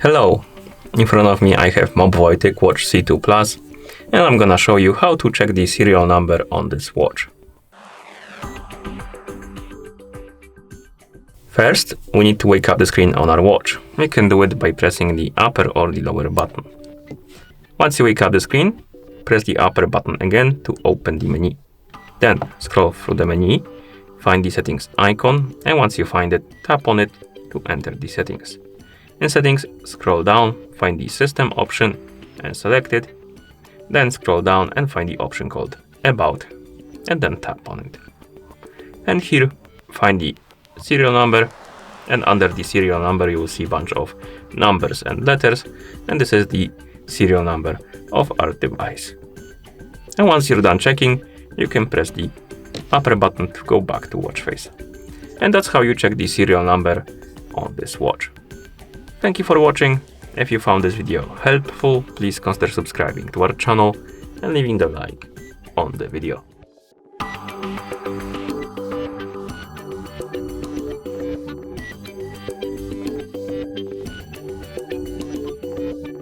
Hello, in front of me I have MOBVOI TicWatch C2 Plus, and I'm gonna show you how to check the serial number on this watch. First, we need to wake up the screen on our watch. We can do it by pressing the upper or the lower button. Once you wake up the screen, press the upper button again to open the menu. Then scroll through the menu, find the settings icon, and once you find it, tap on it to enter the settings. In settings, scroll down, find the system option and select it. Then scroll down and find the option called About and then tap on it. And here find the serial number, and under the serial number you will see a bunch of numbers and letters, and this is the serial number of our device. And once you're done checking, you can press the upper button to go back to watch face. And that's how you check the serial number on this watch. Thank you for watching. If you found this video helpful, please consider subscribing to our channel and leaving the like on the video.